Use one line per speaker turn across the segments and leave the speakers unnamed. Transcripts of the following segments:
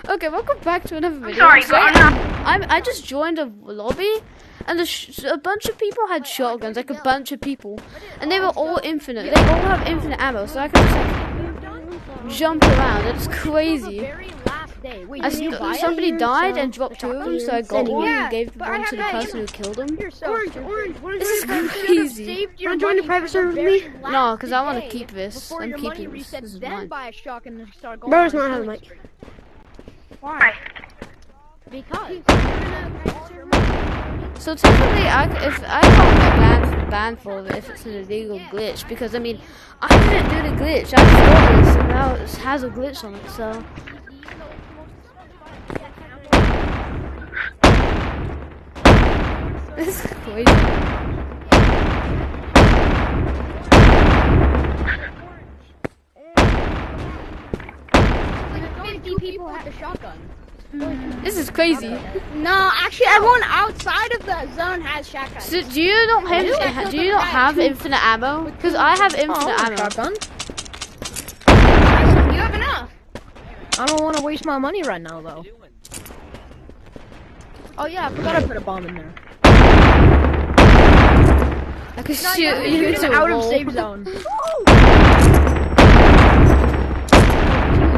Okay, welcome back to another video.
Sorry,
So, I just joined a lobby, and a bunch of people had shotguns, like a bunch of people, and they were all infinite. They all have infinite ammo, so I could just like jump around. It's crazy. Somebody died and dropped 2 of them, so I got one and gave one to the person who killed them. This is crazy.
You want to join the private server with me?
No, because I want to keep this. I'm keeping this. This is mine.
Bro, it's not having mic.
Why?
Because.
So technically, if I can't get banned for it if it's an illegal glitch, because I mean, I didn't do the glitch. I just got this, and now it has a glitch on it. So. This is crazy.
People have a shotgun.
This is crazy.
No, actually, everyone outside of the zone has shotguns.
So do you not have infinite ammo? Because I have infinite ammo.
Shotgun? You have enough. I don't want to waste my money right now, though. Oh yeah, I forgot I put a bomb in there.
I could shoot you into
out
a
of
wall.
safe zone.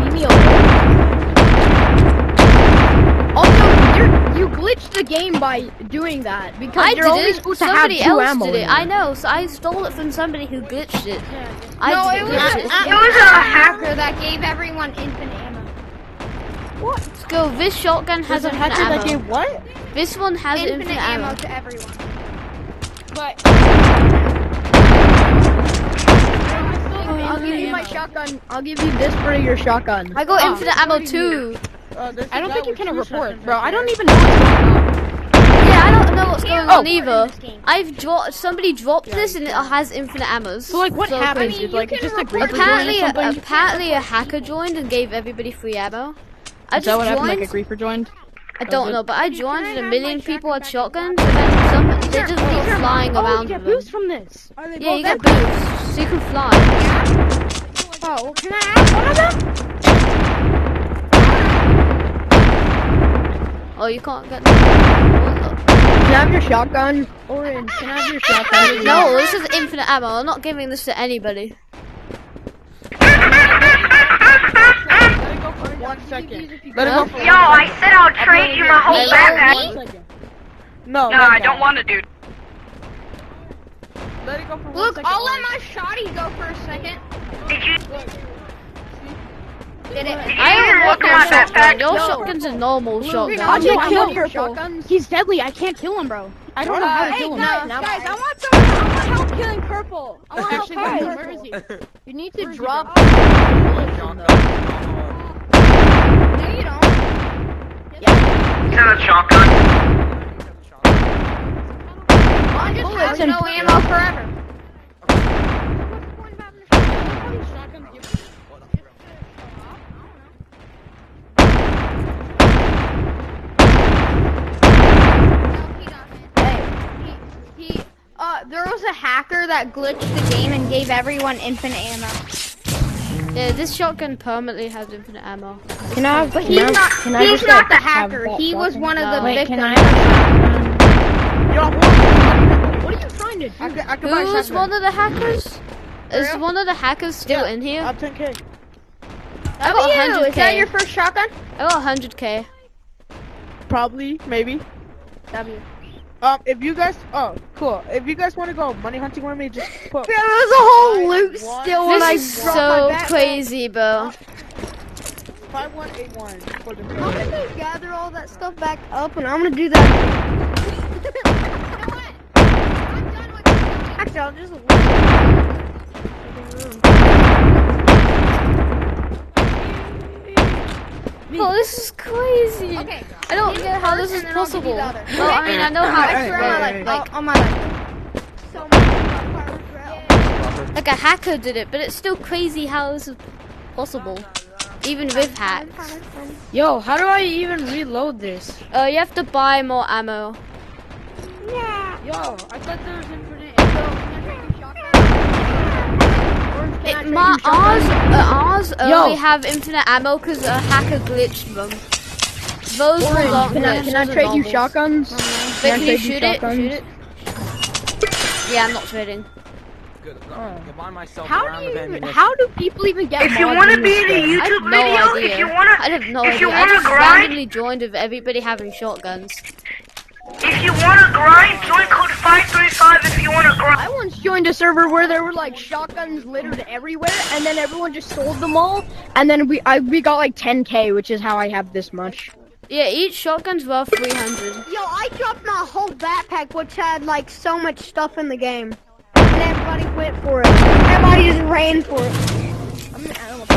Leave me alone. Also, you glitched the game by doing that because you're only supposed to have 2 ammo.
Did it. I know, so I stole it from somebody who glitched it.
It was a hacker that gave everyone infinite ammo.
What? Let's go. This shotgun has infinite ammo.
That gave what?
This one has infinite ammo
to everyone. But I'll give you my shotgun. I'll give you this for your shotgun.
I got infinite ammo too.
I don't think you can report, bro. I don't even know what's going on.
Yeah, I don't know what's going on either. Somebody dropped this and it has infinite ammos.
So like, what happened? Like, just agreed to join or something?
Apparently a hacker joined and gave everybody free ammo.
Is that what happened? Like a griefer joined?
I don't know, but I joined and a million people had shotguns, and then they just were flying around with them.
Boost from this.
Yeah, you get boosts, so you can fly.
Oh, can I have one of them?
Oh, you can't get them.
Can I have your shotgun? Orange, can I have your shotgun?
No, this is infinite ammo. I'm not giving this to anybody.
1 second.
Yo, I said I'll trade you my whole backpack.
No,
I don't want to, dude.
Let it go for 1 second. Look, I'll let my shotty go for a second.
Did you?
Did it?
I don't want
Look
your
at my
shotgun.
backpack.
Your shotgun's a normal shotgun.
I can't kill Purple. He's deadly. I can't kill him, bro. I don't know how to kill him. Guys, I want help killing Purple. I want help killing Purple. Where is he? You need to drop. No, you don't.
Is that a shotgun?
Bullets and no ammo forever. There was a hacker that glitched the game and gave everyone infinite ammo.
Yeah, this shotgun permanently has infinite ammo.
Can I have, but he's not the hacker. He was one of the victims. What are you trying to do?
Who's one of the hackers? Is one of the hackers still in here?
I have 10K.
I got 100K.
Is that your first shotgun?
I got 100K.
Probably, maybe.
W.
If you guys, cool. If you guys want to go money hunting with me, just put.
There was a whole loot still when I
This is
dropped
so
my backpack.
crazy, bro.
5181 for the.
I'm gonna gather all that stuff back up, and I'm gonna do that. You know what? I'm done with this. Actually, I'll just.
Oh, this is crazy.
Okay.
I don't get how this is possible. Well, I mean, I know how.
On my life. So much.
Like a hacker did it, but it's still crazy how this is possible, even with hacks.
Yo, how do I even reload this?
You have to buy more ammo.
Yeah.
Yo, I thought there was infinite.
Ours only have infinite ammo because a hacker glitched them. Those ones
Orange,
aren't
can I
glitched,
trade you
those are
shotguns?
Wait,
Can I
can you
trade
shoot it?
shotguns?
Shoot it. Yeah, I'm not trading.
How do people even get
If you
mods
want to
in
be
this
in a
game?
I have
YouTube
no
video,
idea.
if you want
I have no
if
idea.
you
I
wanna
just
grind-
randomly joined with everybody having shotguns.
if you want to grind, join code 535 if you want to grind.
I once joined a server where there were like shotguns littered everywhere, and then everyone just sold them all, and then we got like 10K, which is how I have this much.
Yeah, each shotgun's worth 300.
Yo, I dropped my whole backpack, which had like so much stuff in the game, and everybody went for it. Everybody just ran for it.
I'm an animal.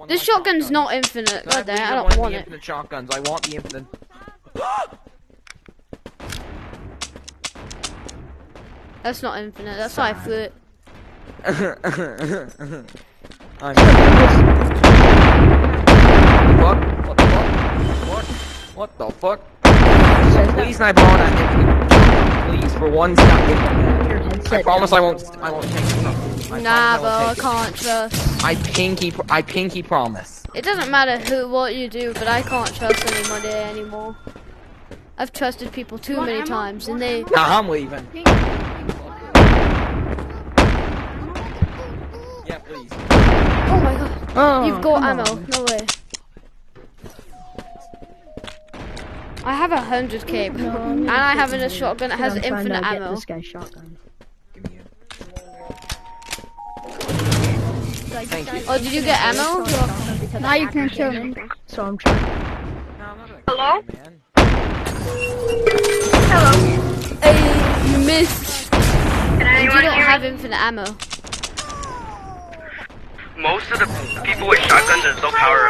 This shotgun's not infinite. God damn, I don't want it.
Infinite shotguns. I want the infinite.
That's not infinite. That's why I flew it.
I'm. What the fuck? What the fuck? Please sniper on that infinite. Please, for 1 second. I promise I won't take it.
Nah, bro, I can't trust.
I pinky promise.
It doesn't matter what you do, but I can't trust anybody anymore. I've trusted people too many times, and they.
Nah, I'm leaving. Yeah, please.
Oh my god.
Oh,
You've got
come
ammo.
on.
No way. I have 100k, and I have a shotgun that has
I'm trying
infinite
to get
ammo.
this guy's shotgun.
Give me it. Thank you.
Oh, did you get ammo?
Now you can kill me. So I'm trying.
Hello?
Man.
Hello.
Hey, you missed.
Can
And you
anyone
don't
hear
have
me?
infinite ammo.
Most of the people with shotguns are so power.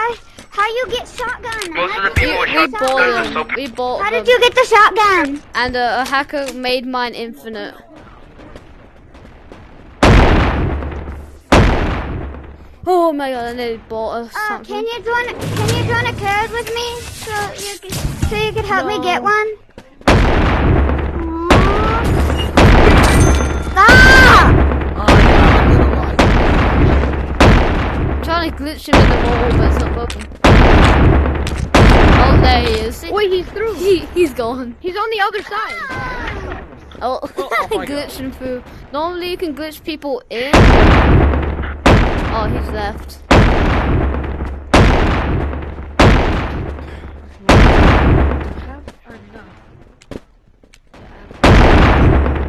How you get shotgun?
Most of the people with
We
shotguns are
bought
so
them. We bought
How
them.
did you get the shotgun?
And a hacker made mine infinite. Oh my god, and they bought us something.
Can you join a code with me so you could help me get one? Stop!
I'm trying to glitch him in the wall, but it's not working. Oh, there he is.
Wait, he's through.
He's gone.
He's on the other side.
Oh,
oh
I
my
glitched him through. Normally you can glitch people in. Oh, he's left.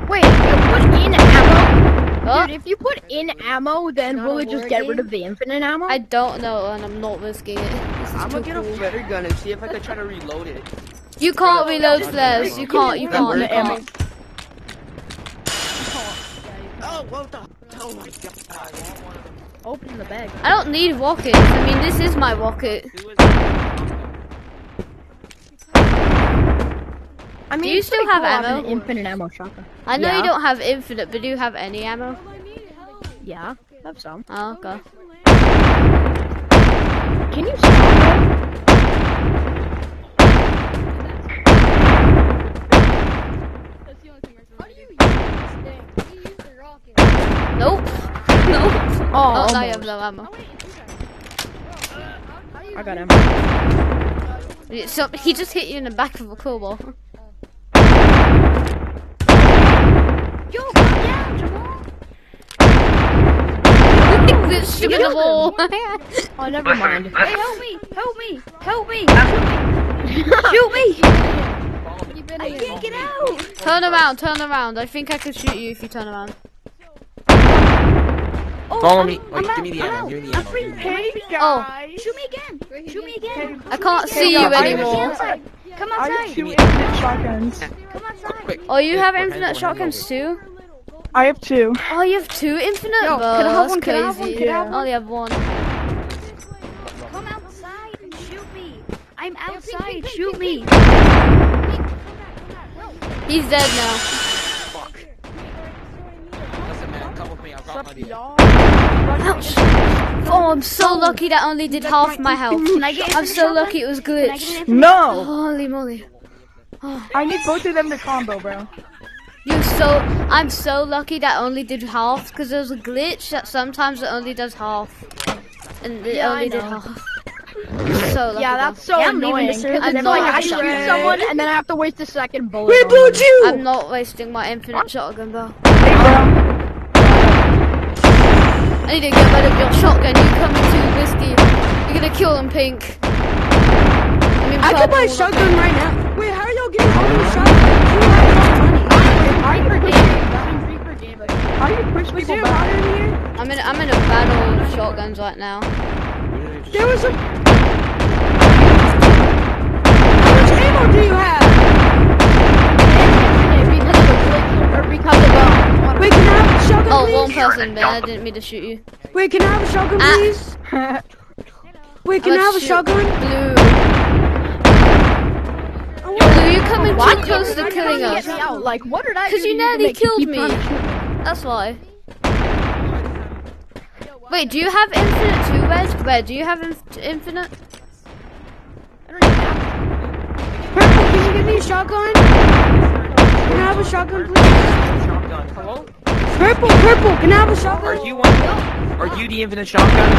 Wait, if you put in ammo,
Oh,
dude, if you put in ammo, then will it just get rid of the infinite ammo?
I don't know, and I'm not risking it. This is
I'm
too
gonna get a
cool.
flare gun and see if I can try to reload it.
You can't reload flares. You can't. You can't. You
The ammo.
can't.
Oh, what the? Oh my god.
Open the bag.
I don't need rockets. I mean, this is my rocket.
I mean,
Do you
it's
still
pretty
have
cool having
ammo?
an infinite ammo shotgun.
I know
Yeah.
you don't have infinite, but do you have any ammo?
Yeah, I have some.
Oh, okay.
Can you stop
Nope. Nope.
Oh,
Oh, now you have
almost.
no ammo.
I got ammo.
So he just hit you in the back of a crowbar.
Yo, calm down, Jamal.
Glitched him in the wall.
Oh, never
Listen,
mind.
listen.
Hey, help me! Help me! Help me! Shoot me! I can't get out!
Turn around. Turn around. I think I can shoot you if you turn around.
Oh,
Follow me.
I'm
Wait,
out,
give me the
I'm
ammo.
out.
Give me the
I'm
ammo.
free.
Hey
Oh.
guys.
Shoot me again! Shoot me again!
I can't see
yo,
you
I have
anymore.
Outside. Come
I have
outside!
2 infinite shotguns.
Come outside!
Quick.
Oh, you have
Quick,
infinite
hand
shotguns too?
I have 2.
Oh, you have 2 infinite?
Yo,
Bro,
can I have
that's
one? Can I have one?
crazy.
Can I have
I only have 1.
Come outside and shoot me! I'm outside, shoot me!
He's dead now.
Listen, man, come with me. I've got my deal.
Ouch. Oh, I'm so lucky that only did half my health. I'm so lucky it was glitched.
No!
Holy moly.
I need both of them to combo, bro.
I'm so lucky that only did half, because there was a glitch that sometimes it only does half. And it only did half. So lucky.
Yeah, that's so annoying. Because
I'm
it's
not
like I
actually-
shoot someone and then I have to waste a second bullet.
We
on
blew
them.
you!
I'm not wasting my infinite shotgun, bro. I need to get rid of your shotgun. You coming too risky. You're gonna kill him, Pink.
I could buy a shotgun right now. Wait, how are y'all getting all these shotguns?
How do you push people back?
I'm in a battle of shotguns right now.
There was a... How much ammo do you have? Wait, can I have a shotgun,
Oh,
please?
one person, man. I didn't mean to shoot you.
Wait, can I have a shotgun, please? Wait, can I have a shotgun?
Blue. Blue, you coming too close to killing us.
Like, what did I do?
Because you nearly killed me. That's why. Wait, do you have infinite too, Wes? Where, do you have infinite?
Purple, can you give me a shotgun? Can I have a shotgun, please?
Shotgun. Hello?
Purple, can I have a shotgun?
Are you the infinite shotgun?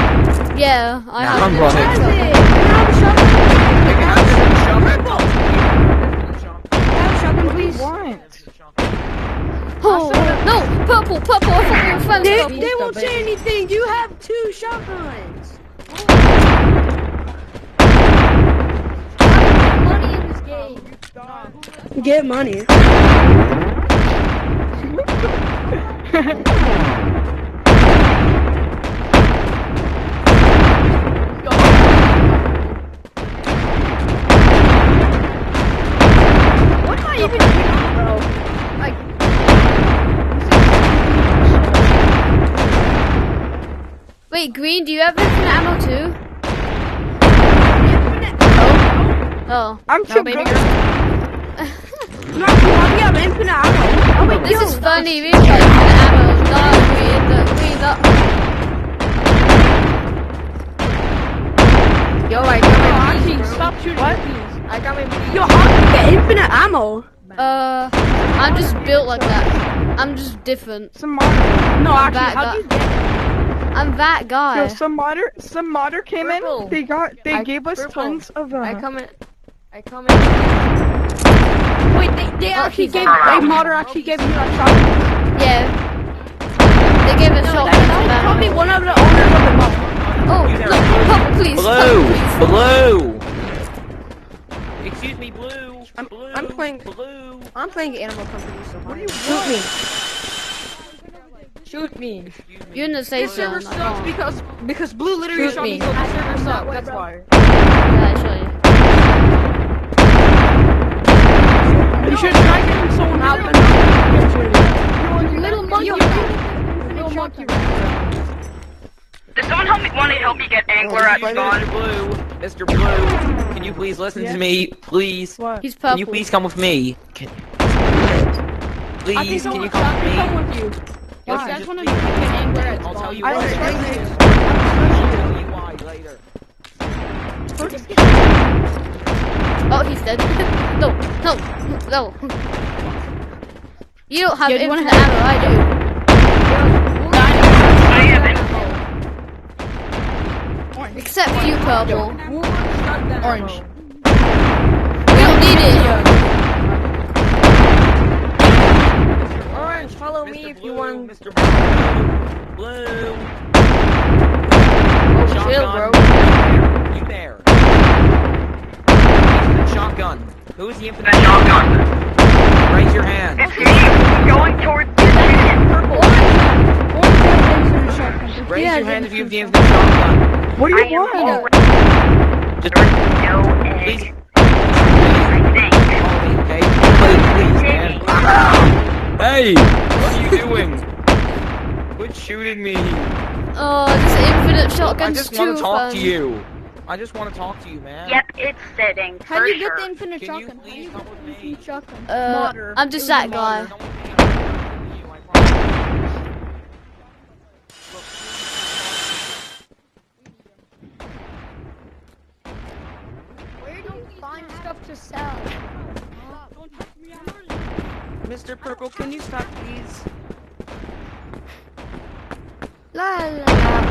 Yeah, I
Nah,
have
I'm
it.
running.
Can I have a shotgun? Can I have a shotgun, please?
Oh, no, purple, I thought we were friends.
They
Purple.
won't say anything. You have 2 shotguns.
Money in this game.
Get money.
What am I even doing, bro? Like,
Wait, Green, do you have infinite ammo too? Oh.
I'm too
baby
good.
No, we have infinite ammo.
oh wait,
This
yo,
is funny, we've got infinite ammo. No, Green,
yo, I got my actually, stop shooting. What? I got my
Yo, how do you get infinite ammo?
I'm just built like that. I'm just different.
Some modder.
No,
I'm
actually,
that
how do you get?
I'm that guy.
Yo, some modder came
Purple.
in. They gave us
Purple.
tons of
I come in.
Wait, they actually gave. They modder actually gave you that shotgun.
Yeah. They gave us shotguns for
That was
that.
probably one of the owners of the mod.
Oh, look, purple, please. Purple, please.
Blue! Excuse me, Blue! Blue!
I'm playing-
Blue!
I'm playing Animal Company, so
What do you
shoot me. Shoot me.
You're in the safe
The server
zone. I
sucks
can't.
because Blue literally Shoot shot me. me. So the server sucks. That's why.
Yeah, I show you.
You should try getting someone out and
Little monkey.
Little monkey.
Does someone want to help me get Angler at spawn?
Mr. Blue, can you please listen to me, please?
What?
He's
Can you
purple.
please come with me? Please, can you come with me?
with you.
Yo,
Listen,
you guys
just
want to
please.
get angry at
I'll tell you
I
why.
don't
I'll
trust you.
tell you why later.
Oh, he's dead. No. You don't have
Yo, do you wanna
infinite ammo, I do.
I haven't.
Except for you, purple.
Orange.
We don't need it.
Orange, follow me
Mr.
if
Blue,
you want.
Mr. Blue.
Oh,
Shotgun.
chill, bro.
You there. Infinite shotgun. Who is the infinite
The shotgun.
Raise your hand.
It's me going towards the
Raise your hand if you have the infinite shotgun.
What do
I
you
am
want?
already.
Just
There is no
please.
egg. I think.
Follow me, okay? Please, man. Hey! What are you doing? Quit shooting me.
Oh, this infinite
I
shotgun's
just
too
want to talk
fun.
to you. I just want to talk to you, man.
Yep, it's sitting.
How
for
do you
sure.
get the infinite
Can you
shotgun? How do
please
you
come
get
with
the
me?
infinite shotgun?
Modder.
I'm just that guy.
Come with me. I'm gonna you, I promise.
Where do you find stuff to sell?
Mr. Purple,
can you stop, please?
La la la.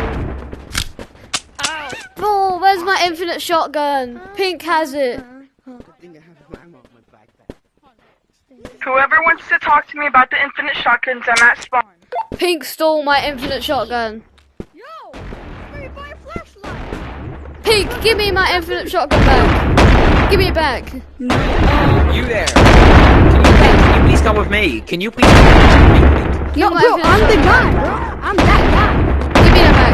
Oh, where's my infinite shotgun? Pink has it.
Whoever wants to talk to me about the infinite shotguns, I'm at spawn.
Pink stole my infinite shotgun.
Yo, where you buy a flashlight?
Pink, give me my infinite shotgun back. Give me it back.
You there? Can you please come with me? Can you please come with me?
Give
No,
me my
bro,
infinite
I'm the
shotgun.
guy, bro. I'm that guy.
Give me that back.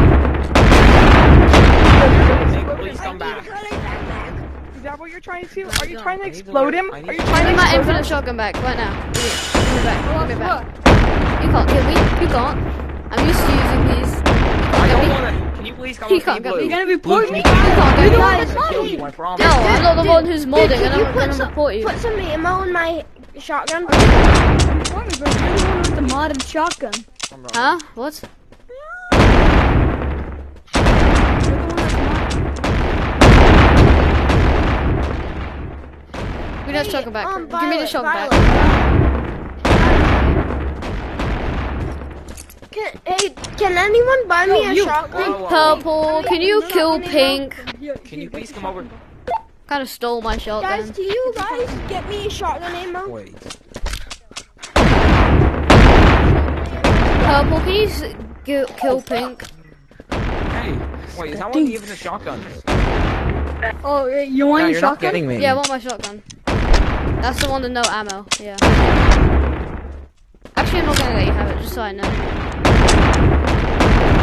Please come back.
Is that what you're trying to? Are you trying to explode him? Are you
Give
trying
me
to
my
explode him?
infinite shotgun back right now. Give me it back. Give me it back. You can't kill me. You can't. I'm used to using these.
I
Get
don't
me.
wanna. Can you please come
He
with me,
can't get
Blue?
me.
You're gonna be
Blue,
pointing
can
me.
you
can't
please
get me.
come with me? I'll kill you, I promise.
No, I'm not the one who's modding, and
Can you
I'm gonna
put
report you.
some ammo in my shotgun?
You're the one with the modded shotgun.
Huh? What? Give me that shotgun back. Give me the shotgun back.
Can anyone buy me a shotgun?
Purple, can you kill Pink?
Can you please come over?
Kind of stole my
Guys,
shotgun.
do you guys get me a shotgun ammo?
Wait.
Purple, can you kill Pink?
Hey, wait, is that one even a shotgun?
Oh, you want
No,
your
you're not
shotgun?
getting me.
Yeah, I want my shotgun. That's the one with no ammo. Yeah. Actually, I'm not gonna let you have it, just so I know.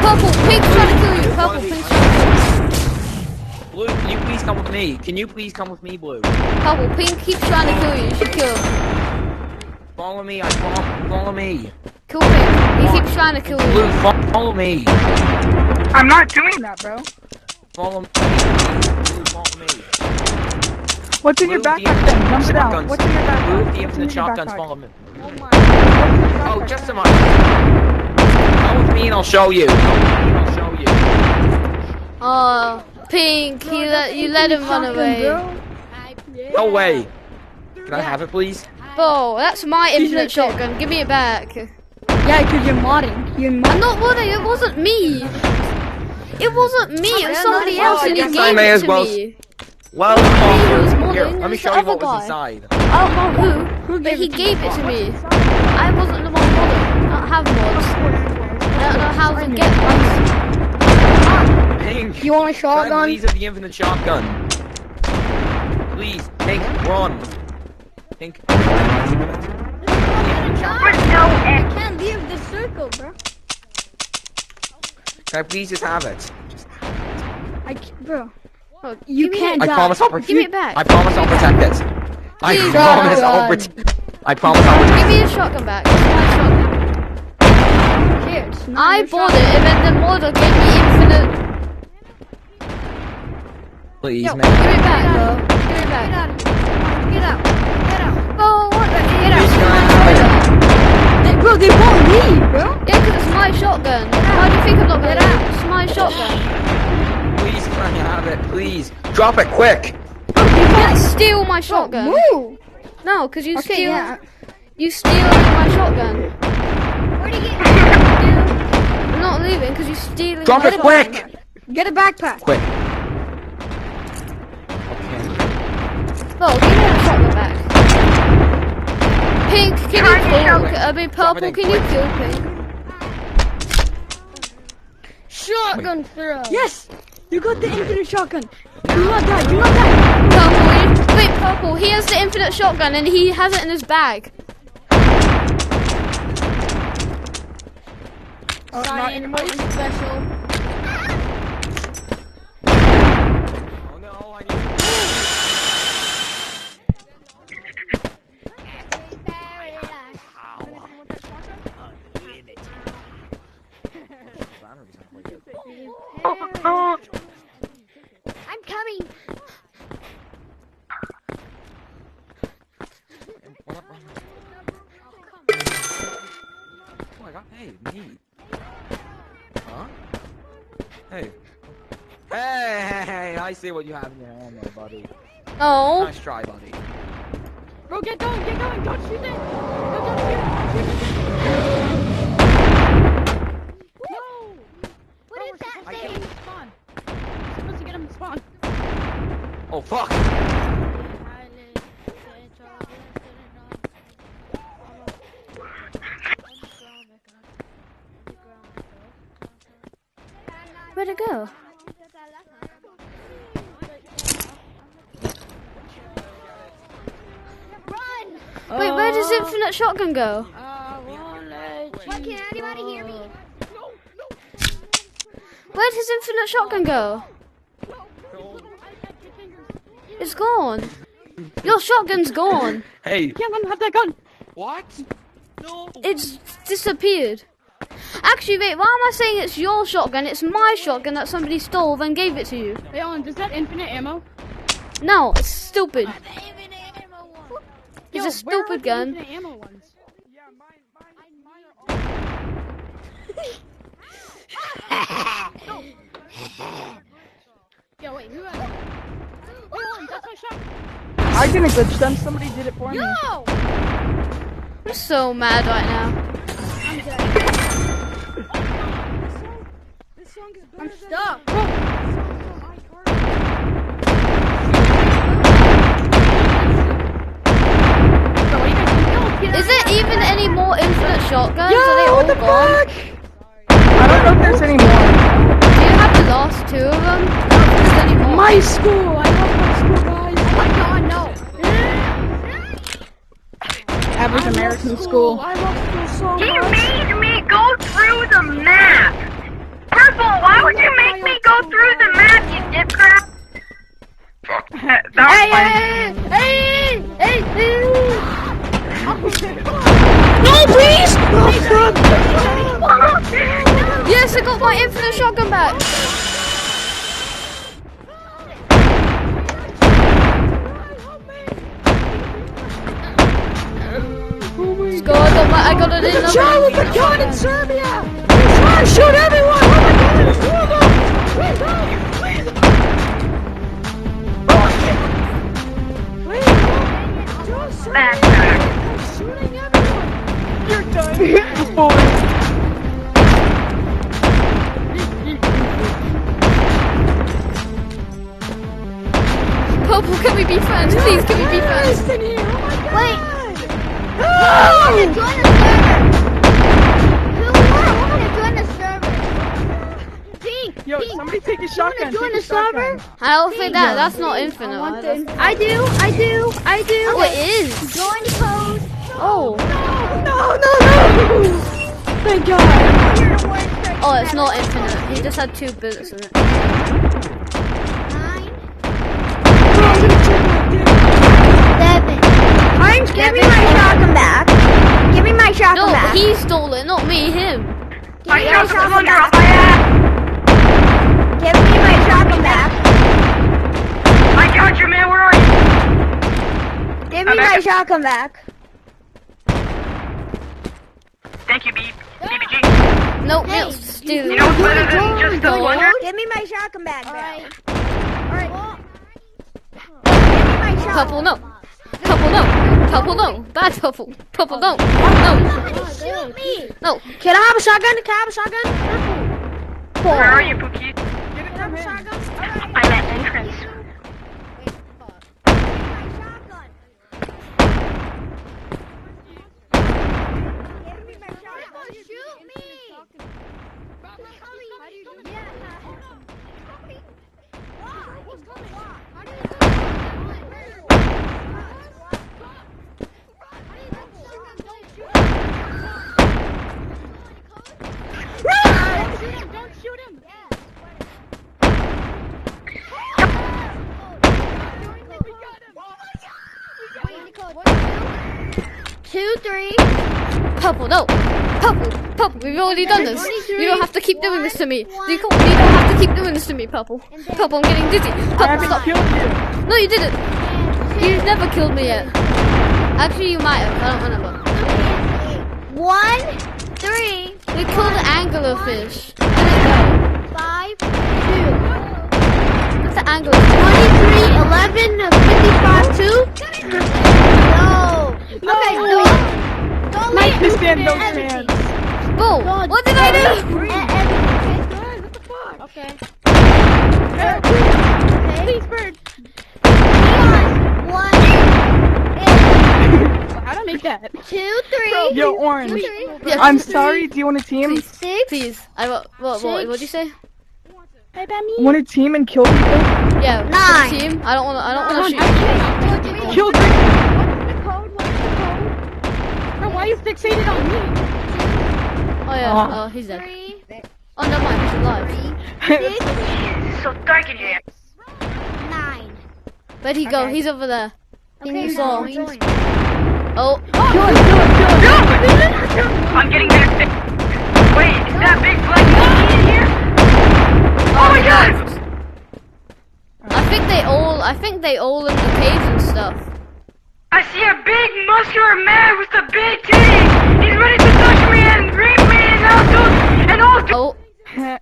Purple, Pink's trying to kill you. Purple, Pink's trying to kill you.
Blue, can you please come with me? Can you please come with me, Blue?
Purple, Pink keeps trying to kill you. You should kill him.
Follow me, follow me.
Kill Pink. He keeps trying to kill
Blue,
you.
follow me.
I'm not doing that, bro.
Follow me. Blue, follow me.
What's in your
Blue,
backpack then? Dump it out.
shotguns.
What's in your backpack?
Blue, the
What's in
infinite
your
shotguns,
backpack?
follow me.
What's in your
Oh,
backpack?
just a moment. Come with me and I'll show you.
Oh, Pink, you let him run away.
No way. Can I have it, please?
Bro, that's my infinite shotgun. Give me it back.
Yeah, because you're modding.
I'm not modding. It wasn't me. It wasn't me. It was somebody else, and he
guess I
gave
may
it
as
to
well
me.
Well,
He was
here,
modding,
let me
it's
show
the
you what
other
was
guy.
inside.
Oh, who? But he gave it to me. I wasn't the one modding. I don't have mods. I don't know how to get mods.
Pink,
You want a
can I
shotgun?
please have the infinite shotgun? Please, Pink, run. Pink.
But no,
I can't leave the circle, bro.
Can I please just have it?
Bro,
Oh,
you
give me
can't
it.
I
die.
promise I'll protect
Give me it back.
I promise I'll protect it. I
Please,
promise I'll
God.
protect. I promise I'll
Give
protect
me a shotgun back. It's my shotgun.
Here, it's not
I
your
bought it, and then the modder gave me infinite.
Please,
Yo,
man.
give it back, bro. Give it back.
Get out. Get out.
Oh, what? Get
Please, can I
out.
have it?
Bro, they won't leave, bro.
Yeah, because it's my shotgun. Why do you think I'm not gonna do it? It's my shotgun.
Please, can I have it? Please. Drop it quick.
You can't steal my shotgun.
Move.
No, because you
Okay,
steal.
yeah.
You steal my shotgun.
Where'd he get?
I'm not leaving because you're stealing
Drop
my
it
shotgun.
quick.
Get a backpack.
Quick.
Bro, give me that shotgun back. Pink, can you kill? I mean,
Drop it
purple,
in
can you
quick.
kill Pink?
Shotgun throw.
Yes! You got the infinite shotgun. Do not die, do not die.
Purple, wait, purple. He has the infinite shotgun and he has it in his bag.
Not anymore.
Special.
Oh no, I need
I'm coming.
Oh my god, hey, me. Huh? Hey. Hey, I see what you have in your hand there, buddy.
Oh,
Nice try, buddy.
Bro, get going, don't shoot it. No, don't shoot it. What is that thing? Spawn. You're supposed to get him to spawn.
Oh fuck!
Where'd it go? Wait, where does infinite shotgun go?
Can anybody hear me?
Where does infinite shotgun go? It's gone. Your shotgun's gone.
Hey!
Can't let him have that gun.
What? No!
It's disappeared. Actually, wait, why am I saying it's your shotgun? It's my shotgun that somebody stole then gave it to you.
Hey, Alan, does that infinite ammo?
No, it's stupid. It's
Yo,
a stupid gun.
Where are the infinite ammo ones? Yo, wait, who has it? Wait, Alan, that's my shot.
I didn't glitch them. Somebody did it for me.
Yo!
I'm so mad right now.
I'm stuck.
Is there even any more infinite shotguns?
Yo,
Are they all
what the
gone?
fuck? I don't know if there's any more.
Do you have the last two of them? No, if there's any more.
My school. I love my school, guys.
Oh my god, no.
Average American school.
I love school so
He
much.
made me go through the map! Purple, why would you make me go through the map, you dip crap? Fuck. That was
Hey!
No, please!
fun.
Yes, I got my infinite shotgun back. Let's go, I got it in.
Child with the gun in Serbia. He's trying to shoot everyone. Oh my god, it's horrible. Please help. Please help. Just
Backpack.
shooting everyone. You're done. Boy.
Purple, can we be friends? Please, can we be friends?
In here. Oh my god.
Wait.
Oh!
Join the server. Who wanna join the server? Pink.
Yo, somebody take a shotgun.
join
Take
the
a shotgun.
server?
I don't think that's not infinite. That's-
I do.
Oh, it is.
Join code.
Oh.
No. Thank God.
Oh, it's not infinite. He just had 2 bullets in it.
9.
Bro, I'm gonna check my dick.
7. Orange, give me my shotgun back. Give me my shotgun
No,
back.
he stole it, not me, him.
My
me
shotgun's
shotgun
under
back.
my ass.
Give me my shotgun back.
I got you, man. Where are you?
Give me my shotgun back.
Thank you, BBG.
Nope,
Hey,
it's still.
You know what's better than just the wonder?
Give me my shotgun back. Alright. Give me my shotgun.
Purple, no. Purple, no. Purple, no. Bad purple. Purple, no. No.
Shoot me.
No.
Can I have a shotgun? Can I have a shotgun?
Where are you, Pookie?
Get it from him.
I'm at entrance.
Shoot me!
Don't shoot him.
2, 3.
Purple, no. Purple, we've already done this. You don't have to keep doing this to me. You don't have to keep doing this to me, Purple. Purple, I'm getting dizzy.
I
Purple,
haven't
stop.
killed you.
No, you didn't. You've never killed me yet. Actually, you might have. I don't remember.
1, 3,
We killed the anglerfish.
5, 2.
What's the anglerfish?
23, 11, 55, 2? No. Okay, go.
Mike,
They stand no chance.
Bull, what did I do?
What the fuck? Okay. Please, bird.
One,
How'd I make that?
2, 3.
Yo, Orange.
2, 3.
Yes.
I'm sorry. Do you want a team?
6.
Please. What'd you say?
Hey, about me?
Want a team and kill people?
Yeah.
9.
Team. I don't wanna shoot.
Kill.
What's the code? Bro, why are you fixated on me?
Oh yeah. Oh, he's dead.
3.
Oh no, mind. He's alive.
It's so dark in here.
9.
Where'd he go? He's over there.
Okay,
saw.
join.
Oh.
Kill him.
I'm getting back. Wait, is that big black monkey in here? Oh my god!
I think they all in the caves and stuff.
I see a big muscular man with a big titty. He's ready to touch me and rape me and all
Oh.
in the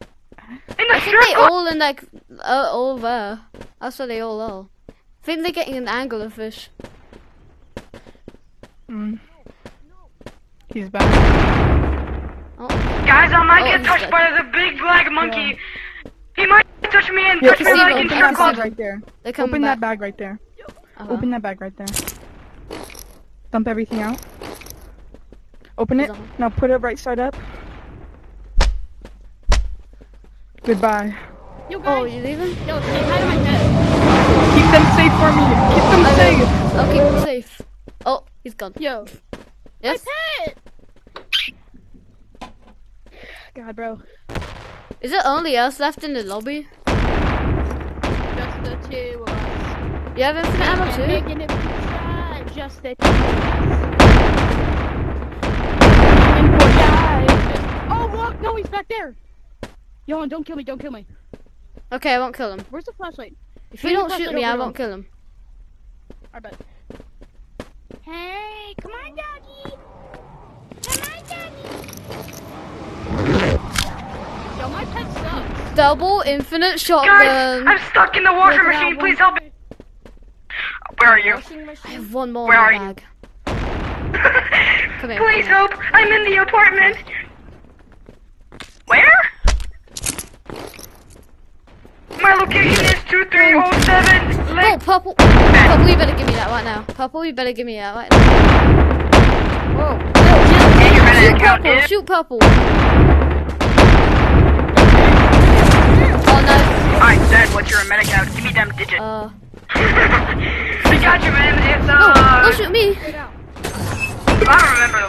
I think they
circle.
all in like all there. That's where they all are. I think they're getting an anglerfish.
He's back.
Oh.
Guys, I might
Oh,
get
he's
touched
dead.
by the big black monkey. He might touch me and
Yeah,
touch me
see
like
them.
in
I can
that
see
bag
circles.
right there.
They're coming
Open
back.
that bag right there.
Uh-huh.
Open that bag right there. Dump everything out. Open it.
Uh-huh.
Now put it right side up. Goodbye.
Yo, guys.
Oh, you leaving?
Yo, say hi to my pet.
Keep them safe for me. Keep them safe.
I'll keep him safe. Oh, he's gone.
Yo,
Yes.
pet. God, bro.
Is it only us left in the lobby?
Just the two of us.
You have infinite ammo
And
too?
making it shine. Just the two of us. And poor guy. Oh, look! No, he's back there. Yo, don't kill me! Don't kill me!
Okay, I won't kill him.
Where's the flashlight?
If you don't shoot me, I won't kill him.
I bet. Hey, come on, doggy! Come on, doggy! Yo, my pet sucks.
Double infinite
Guys,
shotgun.
I'm stuck in the washer
Look at
machine.
that
Please
one.
help me. Where are you?
I have one more
Where
in
are
my
you?
bag. Come here.
Please help. I'm in the apartment. Where? My location is 2307.
Oh, purple. Purple, you better give me that right now. Purple, you better give me that right now. Whoa.
And your
Shoot
Reddit account
purple.
is.
Shoot purple. Oh no.
Alright, Dad, what's your medic account? Give me them digits. I got you, man. It's
No, don't shoot me.
I don't remember.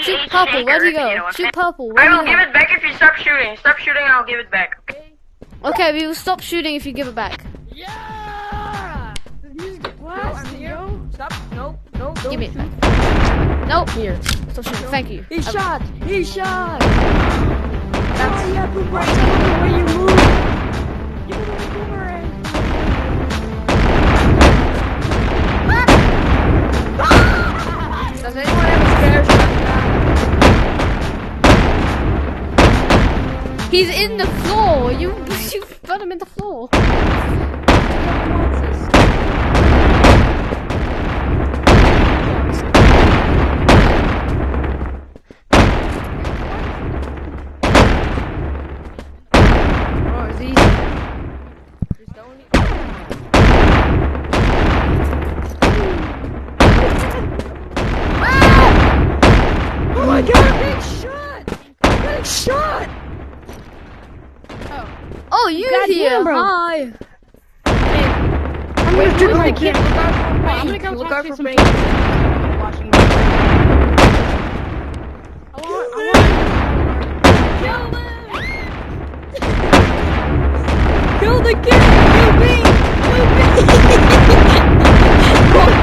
Shoot purple. Where'd you go? Shoot purple.
I
Where'd
will
you
give
go?
it back if you stop shooting. Stop shooting and I'll give it back. Okay?
Okay, we will stop shooting if you give it back.
Yeah! The music blasting, yo!
Stop. No. No.
Give me it back. Nope. Here. Stop shooting. Thank you.
He shot. He shot.
That's the way you move! You do a boomerang!
Does anyone have a spare shotgun?
He's in the floor. You put him in the floor.
Oh, is he? Just don't.
Oh my god, I'm getting shot! I'm getting shot!
Oh, you
Goddamn,
here?
bro.
Hi.
I'm gonna do my kid.
I'm gonna go
Look
talk
out
to
for
some
pain.
people. Watching me. I want
Kill the kid! Kill me!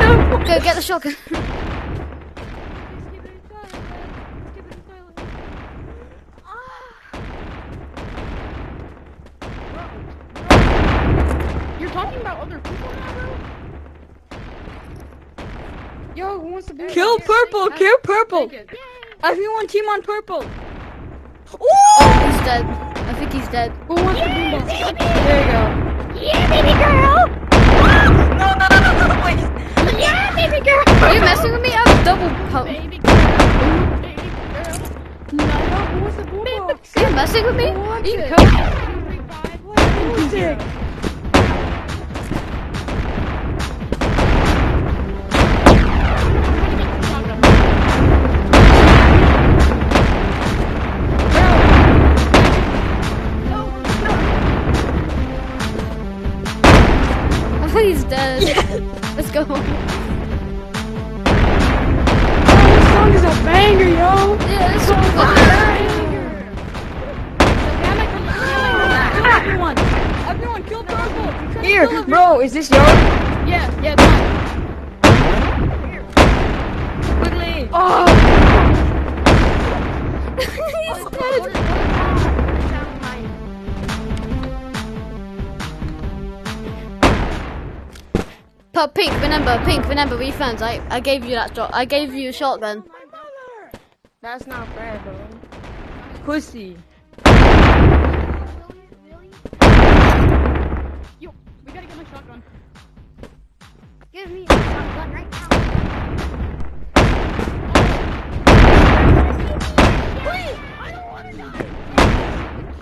Kill me!
Go get the shotgun.
You're talking about other people now, bro?
Yo, who wants to do
Kill purple! Kill purple!
Take it.
Everyone team on purple!
Oh, he's dead. I think he's dead.
Who wants to boom bomb?
Yeah, baby girl!
No, please!
Yeah, baby girl.
Are you messing with me? I have double pump.
Baby girl. Baby girl. No, who wants the boombox?
Are you messing with me?
Are you music?
Oh, he's dead. Let's go.
This song is a banger, yo.
Yeah, this song's a
Everyone, kill Purple.
Here, bro, is this yours?
Yeah, it's mine.
Quickly. Oh.
He's dead. But Pink, remember, we friends. I gave you that shot. I gave you a shotgun.
That's not fair, bro. Pussy.
Yo, we gotta get my shotgun.
Give me a shotgun right now.
Wait, I don't wanna die.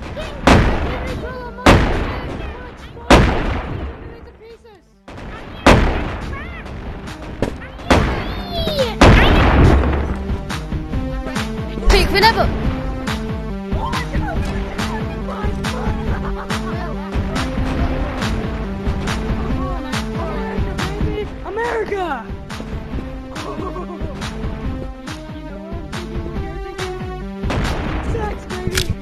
Pink, remember.
America! Sex, baby!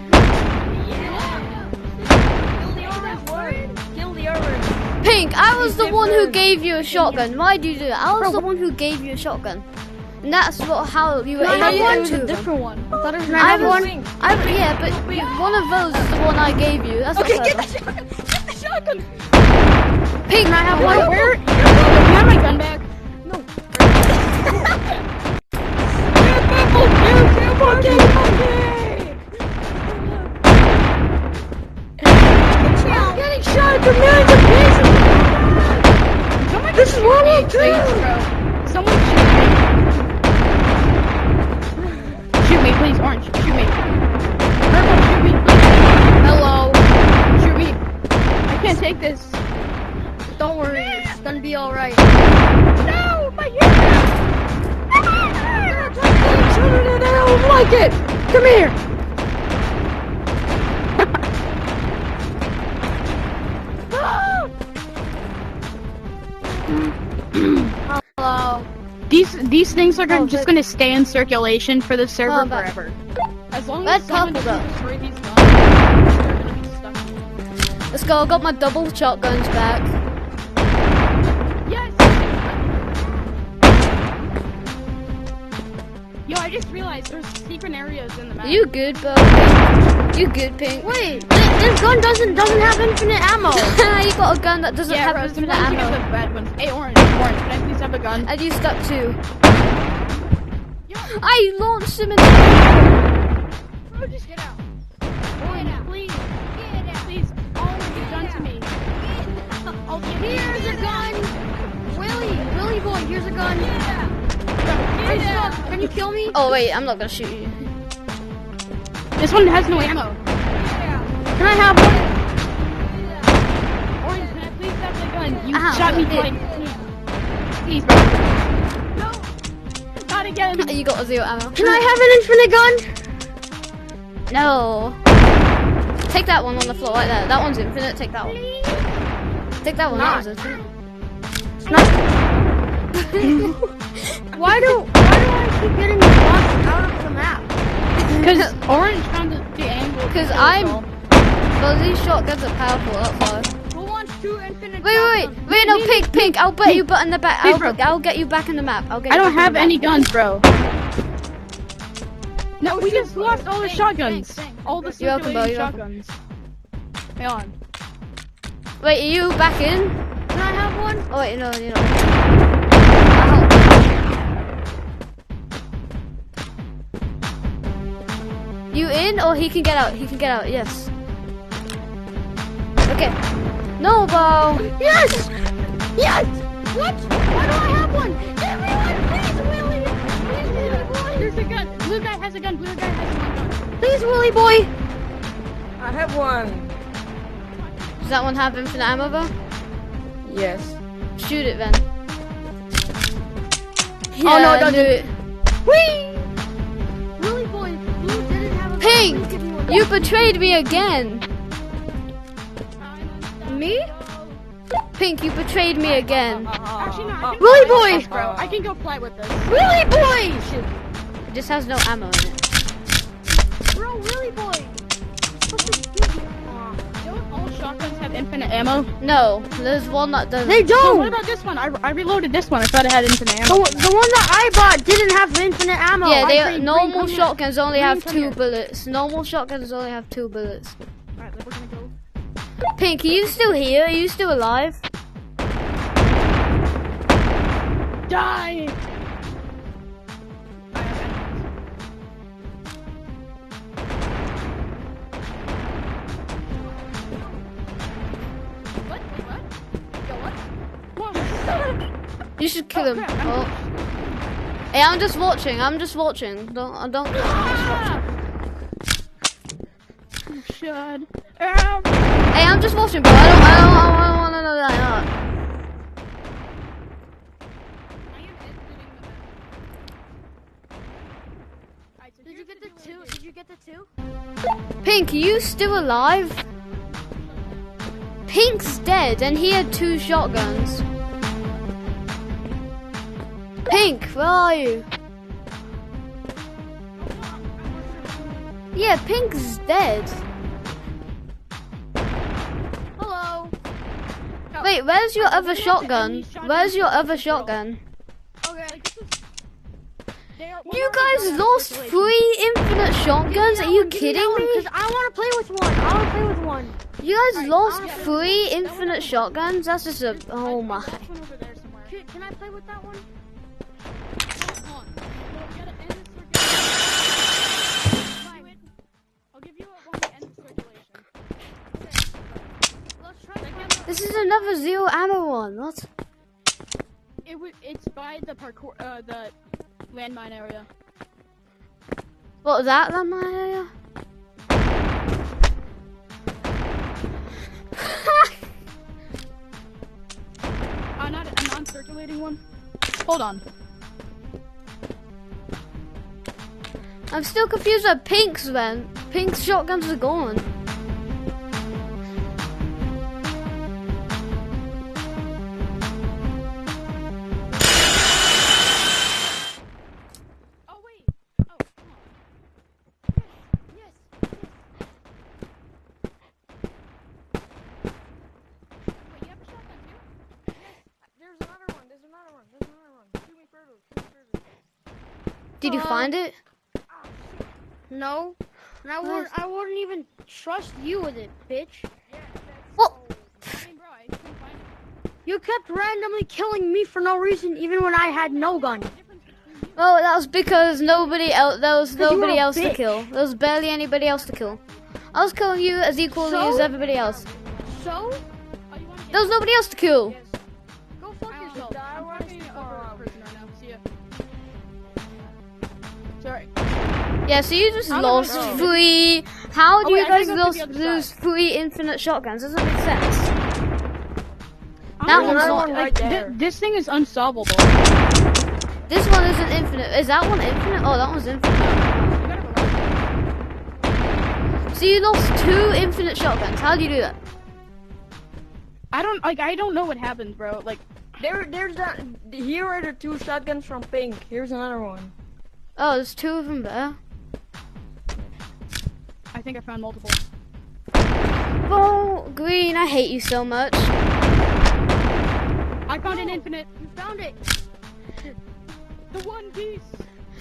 Kill the orange.
Pink, I was the one who gave you a shotgun. Why do you do that? I was the one who gave you a shotgun. And that's how you were able
I
to
thought
get
it was
to
a
them.
different one. I thought it was
I was, yeah, but one of those is the one I gave you. That's
Okay,
not
get the
clever.
shotgun. Get the shotgun.
Pink,
Can I have one? Where? Can I have my gun back? No.
I'm getting shot into millions of pieces! This is World War II!
Someone shoot me, please, Orange. Shoot me. Purple, shoot me, please. Hello. Shoot me. I can't take this.
Don't worry, it's gonna be alright.
No, my ear.
Children, and I don't like it! Come here!
Hello.
These things are just gonna stay in circulation for the server
Oh, but-
forever. As long
Let's
as someone
talk
doesn't
about-
destroy these guns, they're gonna be stuck.
let's go. I got my double shotguns back.
Yes. Yo, I just realized there's secret areas in the map.
You good, bro? You good, Pink?
Wait, this gun doesn't have infinite ammo.
You got a gun that doesn't
Yeah,
have
Rose,
infinite
sometimes you
ammo.
get the bad ones. Hey, Orange, can I please have a gun?
And you stuck too.
Yo,
I launched him in the...
bro, just get out. Orange, please. Get out. Please, all of you done to me.
Here's a gun. Willie boy, here's a gun. Can you kill me?
Oh wait, I'm not gonna shoot you.
This one has no ammo.
Can I have one?
Orange, can I please have the gun? You
Ow,
shot me
it-
twice. Please, bro. No. Not again.
You got a 0 ammo.
Can I have an infinite gun?
No. Take that one on the floor right there. That one's infinite. Take that one. Take that one. That one's infinite.
Why do I keep getting lost out of the map?
Because Orange found the angle.
Because well, these shotguns are powerful. That's why.
Who wants two infinite
Wait, no, Pink. I'll bet you back in the back.
Hey, bro.
I'll get you back in the map.
I don't have any guns, bro. No, we just lost all the shotguns. All the
You're welcome, bro,
circulating
you're welcome.
shotguns. Hang on.
Wait, are you back in?
Can I have one?
Oh wait, no, you're not. You in or he can get out? He can get out. Yes. Okay. No, bro.
Yes! Yes!
What? Why do I have one? Everyone, please, Willie! Please, Willie boy! There's a gun. Blue guy has a gun. Blue guy has one gun.
Please, Willie boy.
I have one.
Does that one have infinite ammo though?
Yes.
Shoot it then.
Oh, no, it
I knew it.
Whee! Willie boy, Blue didn't have a
Pink!
Please give me one.
You betrayed me again!
Me?
Pink, you betrayed me again.
Actually, no. I can
Willie
go
boy!
with this, bro. I can go play with this.
Willie boy!
It just has no ammo in it.
Bro, Willie boy.
Don't all shotguns have infinite ammo?
No, there's one that doesn't.
They
Oh,
don't!
what about this one? I reloaded this one. I thought it had infinite ammo.
The one that I bought didn't have infinite ammo.
Yeah,
Green,
normal
come here.
shotguns only
Green,
have
come
2
here.
bullets. Normal shotguns only have 2 bullets.
Alright, then we're gonna go.
Pink, are you still here? Are you still alive?
Die! What? Wait, what? Yo, what? What?
You should kill him.
crap,
Oh. Hey, I'm just watching. I'm just watching. Don't. I'm just watching.
You should.
Hey, I'm just watching, bro. I don't want to know that.
Did you get the two? Did you get the two?
Pink, are you still alive? Pink's dead, and he had 2 shotguns. Pink, where are you? Yeah, Pink's dead.
Hello.
Wait, where's your other shotgun? Where's your other shotgun?
Okay.
You guys lost 3 infinite shotguns? Are you kidding me?
Because I want to play with one. I want to play with one.
You guys lost 3 infinite shotguns? That's just a... Oh my.
Can I play with that one?
I'll give you one to end circulation.
Let's try.
This is another 0 ammo one. What?
It's by the parkour, the landmine area.
What, that landmine area?
Not a non-circulating one. Hold on.
I'm still confused at Pink's then. Pink's shotguns are gone.
Oh wait. Oh, come on.
Yes.
Wait, you have a shotgun too?
There's another one. There's another one. There's another one. Shoot me further. Shoot me further.
Did you find it?
No. And I wouldn't even trust you with it, bitch.
What?
I mean, bro, I couldn't find it.
You kept randomly killing me for no reason, even when I had no gun.
Oh, that was because nobody else. There was
Because you were
nobody
a
else to
bitch.
kill. There was barely anybody else to kill. I was killing you as equally
So?
as everybody else.
So,
Oh, you want to
There was nobody else to kill.
go fuck yourself.
I'm talking to a person right now. See ya. Sorry.
Yeah, so you just
How
lost
about-
3. How do
Oh, wait,
you
I
guys
think I'll pick the other
lose
side.
3 infinite shotguns? Doesn't make sense. That
There's
one's
another
not-
one right there. This thing is unsolvable.
This one isn't infinite. Is that one infinite? Oh, that one's infinite. So you lost 2 infinite shotguns. How do you do that?
I don't know what happened, bro. Like,
There's that. Here are the 2 shotguns from Pink. Here's another one.
Oh, there's 2 of them there.
I think I found multiple.
Oh, Green, I hate you so much.
I found an infinite.
You found it.
The one piece.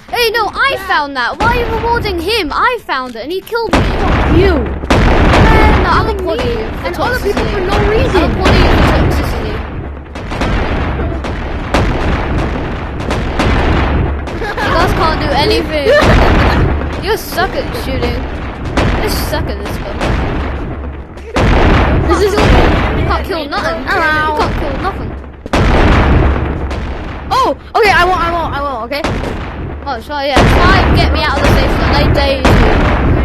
Hey, no, I found that. Why are you rewarding him? I found it and he killed me.
You.
No, I'm applauding you for
And other people
toxicity.
for no
I'm
reason.
applauding you for toxicity. You guys can't do anything. You suck at shooting. You suck at this stuff. This is all. You can't kill nothing. You can't kill nothing.
Oh, okay, I won't, okay?
Oh, sorry, yeah. Try and get me out of the safe zone. I dare you to.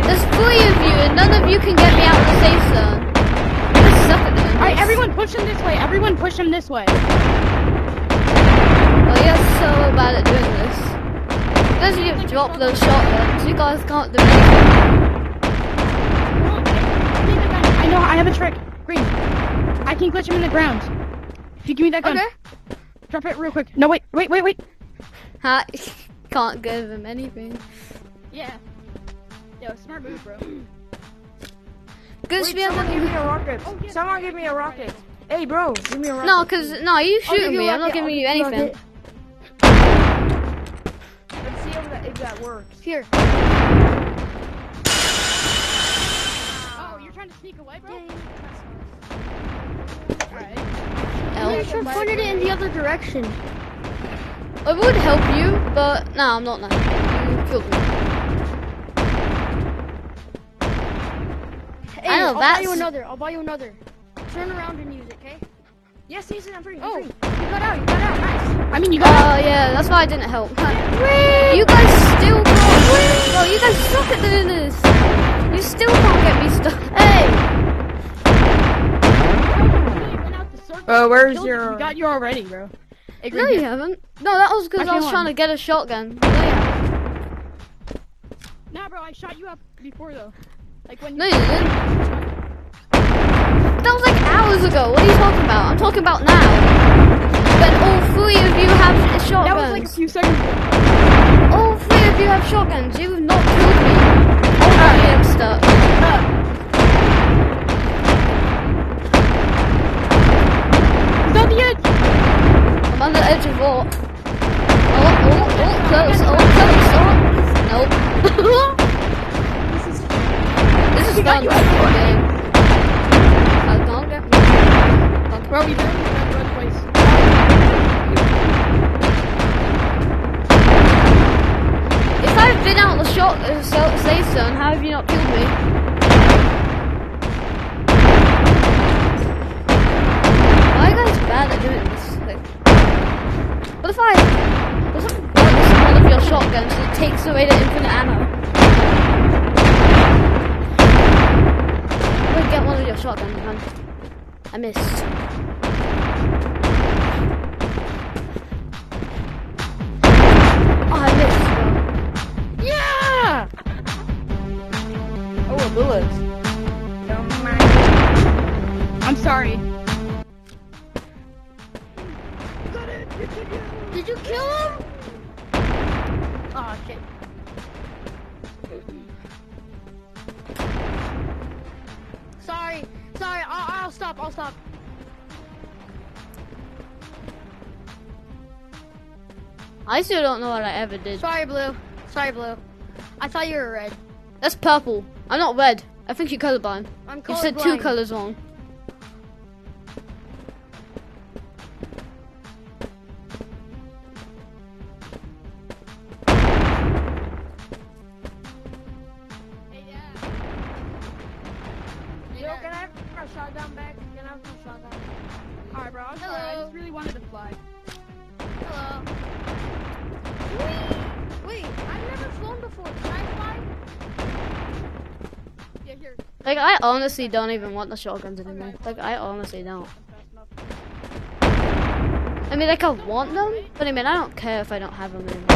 There's 3 of you, and none of you can get me out of the safe zone. You just suck at doing this.
Alright, everyone push him this way. Everyone push him this way.
Oh, you're so bad at doing this. Because you've dropped those shotguns, you guys can't do anything.
I know, I have a trick. Green. I can glitch him in the ground. If you give me that gun.
Okay.
Drop it real quick. No, wait.
Ha, can't give him anything.
Yeah. Yo, smart move, bro.
Good
Wait, someone give me a rocket. Someone give me a rocket. Hey, bro, give me a rocket.
No, no, you shooting
you
me.
a
I'm not
rocket,
giving
I'll
you
give you a
anything.
Let's see if that works.
Here.
Oh, you're trying to sneak away, bro? Alright.
You should have pointed it in the other direction.
It would help you, but no, I'm not now. You killed me.
Hey,
I know,
I'll buy
that's-
you another. I'll buy you another. Turn around and use it, okay?
Yes, Ethan, I'm free.
Oh, you got out. You got out. Nice.
I mean, you got
Yeah, that's why I didn't help. You guys still can't. Oh, you guys suck at doing this. You still can't get me stuck.
Hey.
Where's
We
your...
got you already, bro. Hey,
No,
Green,
you
here.
haven't. No, that was because I
I
was
feel
trying
one.
to get a shotgun. No, you haven't.
Nah, bro, I shot you up before, though. Like, when
No, you didn't. That was like hours ago. What are you talking about? I'm talking about now. When all 3 of you have shotguns.
That was like a few seconds ago.
All 3 of you have shotguns. You have not killed me. Alright, I'm stuck.
He's on the edge!
I'm on the edge of what? Close. Close. Nope. This is fun. Game. Don't get me.
Bro, you got red twice.
If I've been out the safe zone, how have you not killed me? Why are you guys bad at doing this? Like, what if I bounce one of your shotguns and it takes away the infinite ammo? I'm gonna get one of your shotguns, man. I missed. Oh, I missed, bro.
Yeah!
Oh, a bullet.
I'm sorry.
Did you kill him?
Oh, shit.
Sorry. I'll stop.
I still don't know what I ever did.
Sorry, Blue. I thought you were red.
That's purple. I'm not red. I think you're colorblind.
I'm
You said 2
colorblind.
colors wrong.
Yo, can I have a shotgun back? Can I have some shotgun?
Alright, bro, I'm sorry. I
Hello.
just really wanted to fly.
Hello. Wait, I've never flown before. Can I fly?
Yeah, here.
Like, I honestly don't even want the shotguns anymore. Like, I honestly don't. I mean, like, I want them, but I mean, I don't care if I don't have them anymore.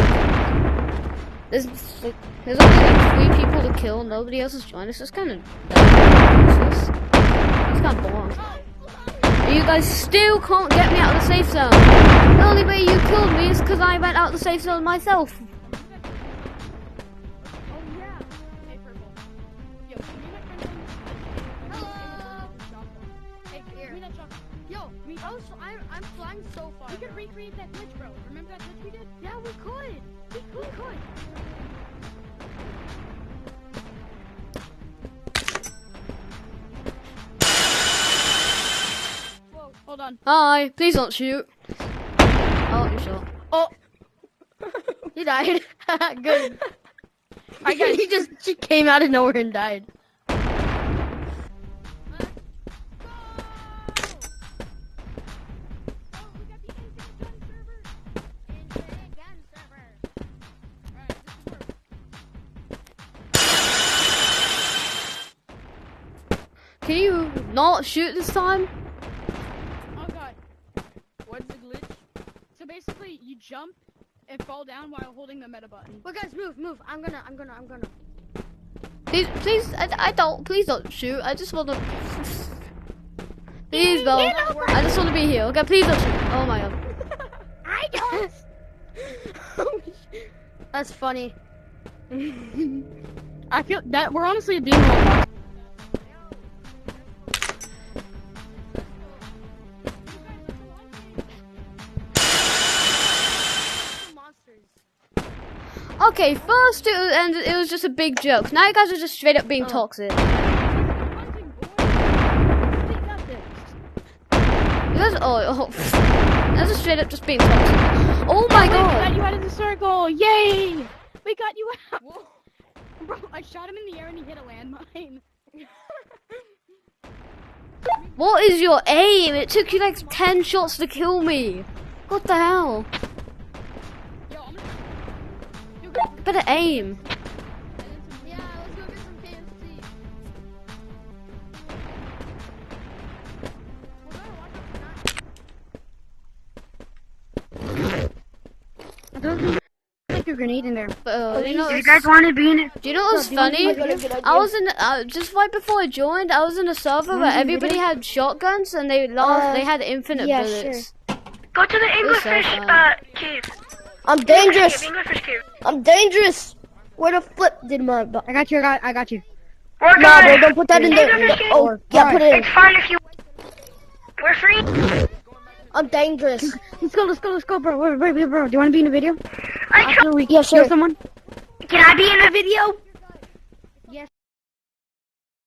There's only like 3 people to kill, nobody else is joining us. It's kind of useless. It's kind of boring. And you guys still can't get me out of the safe zone. The only way you killed me is because I went out the safe zone myself.
Oh, yeah. Hey, purple. Yo, can you make my name?
Hello.
Hey,
Here.
give me that shotgun.
Yo, I'm flying so far.
We could recreate that glitch, bro. Remember that glitch we did?
Yeah, we could. We could.
Whoa, hold on.
Hi, please don't shoot. Oh, you shot.
Oh. He died. Good.
Alright, guys.
She came out of nowhere and died.
Can you not shoot this time?
Oh god. What's the glitch? So basically, you jump and fall down while holding the meta button.
Well, guys, move. I'm gonna.
Please, please don't shoot. I just want to. Please don't. I just want to be here. Okay, please don't shoot. Oh my god.
I don't. That's funny.
I feel that we're honestly being a
Okay, first it was just a big joke. Now you guys are just straight up being toxic. You guys, that's just straight up just being toxic. Oh my god!
We got you out of the circle! Yay! We got you out! Whoa. Bro, I shot him in the air and he hit a landmine.
What is your aim? It took you like 10 shots to kill me. What the hell?
Yo, I'm
Better aim.
Yeah, let's go get some KFC.
like a grenade in there.
You know,
You guys want to be in it?
do you know what's funny? I was in just right before I joined. I was in a server where everybody had shotguns and they had infinite bullets.
Go to the
was so
Anglerfish
fun.
cave.
I'm dangerous.
Anglerfish cave.
I'm dangerous. Where the flip did my?
I got you, I got you.
We're
Nah, bro,
going.
don't put that in there.
Anglerfish cave.
Oh, yeah, put it in.
It's fine if you. We're free.
I'm dangerous.
Let's go, bro. Wait, bro. Do you want to be in a video?
I
After we
Yeah, sure.
kill someone?
Can I be in the video?